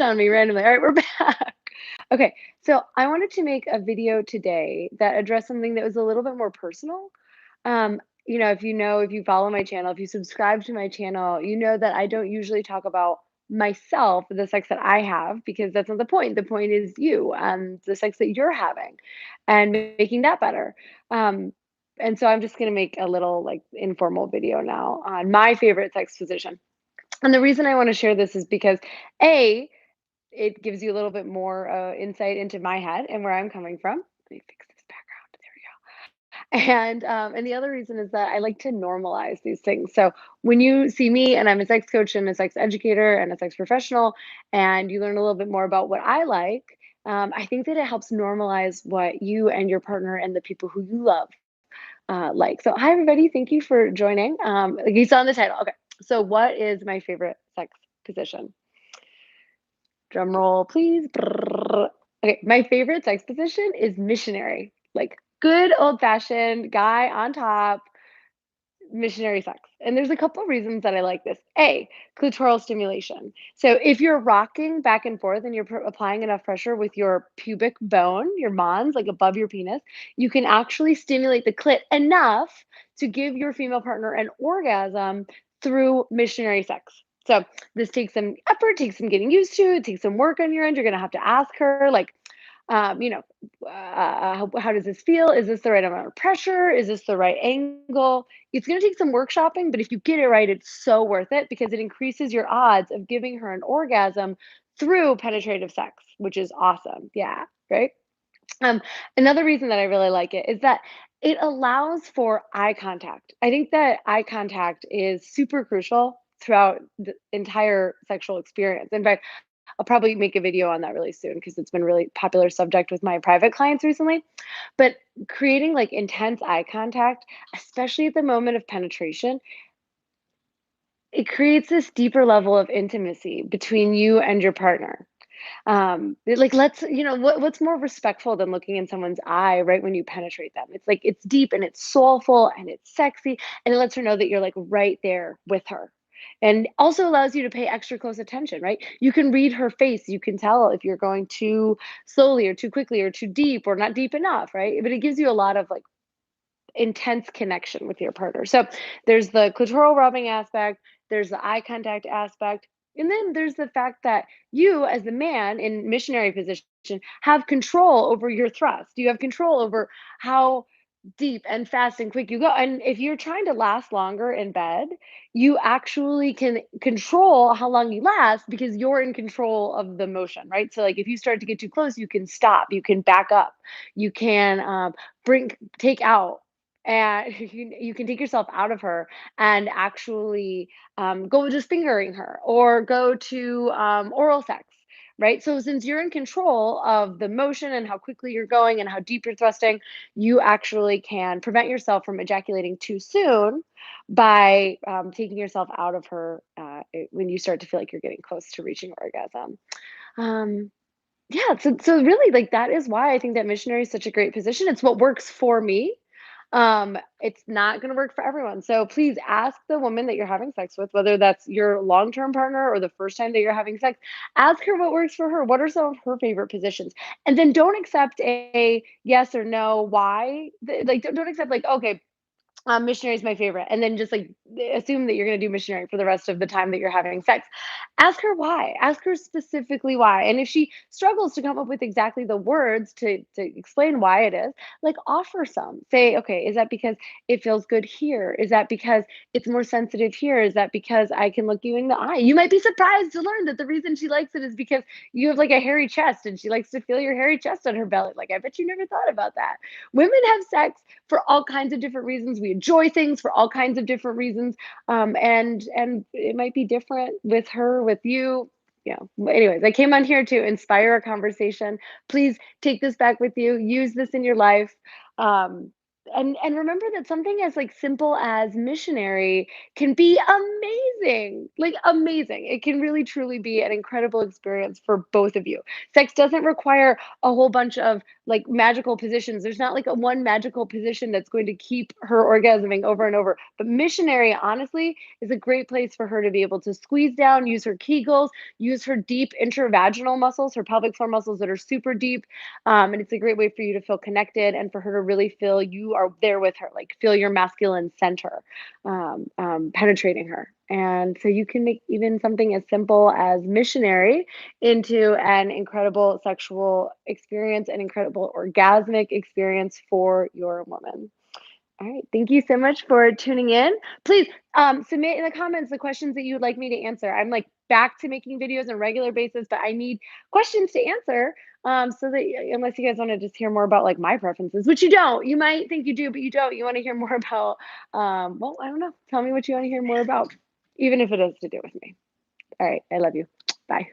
closed on me randomly. All right, we're back. Okay, so I wanted to make a video today that addressed something that was a little bit more personal. If you follow my channel, if you subscribe to my channel, you know that I don't usually talk about myself, the sex that I have, because that's not the point. The point is you, the sex that you're having, and making that better. Um, and so I'm just gonna make a little like informal video now on my favorite sex position. And the reason I want to share this is because A, it gives you a little bit more insight into my head and where I'm coming from. Let me fix this background. There we go. And the other reason is that I like to normalize these things. So when you see me and I'm a sex coach and a sex educator and a sex professional, and you learn a little bit more about what I like, I think that it helps normalize what you and your partner and the people who you love like. So, hi everybody, thank you for joining. Like you saw in the title. Okay, so what is my favorite sex position? Drum roll, please. Brrr. Okay, my favorite sex position is missionary. Like good old fashioned guy on top, missionary sex. And there's a couple reasons that I like this. A, clitoral stimulation. So if you're rocking back and forth and you're applying enough pressure with your pubic bone, your mons, like above your penis, you can actually stimulate the clit enough to give your female partner an orgasm through missionary sex. So this takes some effort, takes some getting used to, it takes some work on your end. You're gonna have to ask her, like, um, you know, how does this feel? Is this the right amount of pressure? Is this the right angle? It's going to take some workshopping, but if you get it right, it's so worth it because it increases your odds of giving her an orgasm through penetrative sex, which is awesome. Yeah, right. Um, Another reason that I really like it is that it allows for eye contact. I think that eye contact is super crucial throughout the entire sexual experience. In fact, I'll probably make a video on that really soon because it's been a really popular subject with my private clients recently. But creating like intense eye contact, especially at the moment of penetration, it creates this deeper level of intimacy between you and your partner. Like let's, what's more respectful than looking in someone's eye right when you penetrate them? It's like it's deep and it's soulful and it's sexy and it lets her know that you're like right there with her. And also allows you to pay extra close attention, right? You can read her face. You can tell if you're going too slowly or too quickly or too deep or not deep enough, right? But it gives you a lot of like intense connection with your partner. So there's the clitoral rubbing aspect, there's the eye contact aspect, and then there's the fact that you, as the man in missionary position, have control over your thrust. You have control over how deep and fast and quick you go. And if you're trying to last longer in bed, you actually can control how long you last because you're in control of the motion, right? So, like, if you start to get too close, you can stop, you can back up, you can take out and you can take yourself out of her and actually go just fingering her or go to oral sex, right? So since you're in control of the motion and how quickly you're going and how deep you're thrusting, you actually can prevent yourself from ejaculating too soon by taking yourself out of her when you start to feel like you're getting close to reaching orgasm. um, yeah, so really, like, that is why I think that missionary is such a great position. It's what works for me. It's not gonna work for everyone. So please ask the woman that you're having sex with, whether that's your long-term partner or the first time that you're having sex, ask her what works for her. What are some of her favorite positions? And then don't accept a yes or no, why. Like, don't accept like, okay, missionary is my favorite, and then just like assume that you're going to do missionary for the rest of the time that you're having sex. Ask her why. Ask her specifically why. And if she struggles to come up with exactly the words to explain why it is, like offer some. Say, okay, is that because it feels good here? Is that because it's more sensitive here? Is that because I can look you in the eye? You might be surprised to learn that the reason she likes it is because you have like a hairy chest and she likes to feel your hairy chest on her belly. Like, I bet you never thought about that. Women have sex for all kinds of different reasons. We enjoy things for all kinds of different reasons. And it might be different with her, with you. Yeah. Anyways, I came on here to inspire a conversation. Please take this back with you. Use this in your life. Um, And remember that something as, like, simple as missionary can be amazing, like, amazing. It can really truly be an incredible experience for both of you. Sex doesn't require a whole bunch of, like, magical positions. There's not, like, a one magical position that's going to keep her orgasming over and over. But missionary, honestly, is a great place for her to be able to squeeze down, use her Kegels, use her deep intravaginal muscles, her pelvic floor muscles that are super deep, and it's a great way for you to feel connected and for her to really feel you are there with her, like feel your masculine center penetrating her. And so you can make even something as simple as missionary into an incredible sexual experience, an incredible orgasmic experience for your woman. All right. Thank you so much for tuning in. Please submit in the comments the questions that you would like me to answer. I'm like back to making videos on a regular basis, but I need questions to answer. So that unless you guys want to just hear more about like my preferences, which you don't, you might think you do, but you don't. You want to hear more about, well, I don't know. Tell me what you want to hear more about, even if it has to do with me. All right. I love you. Bye.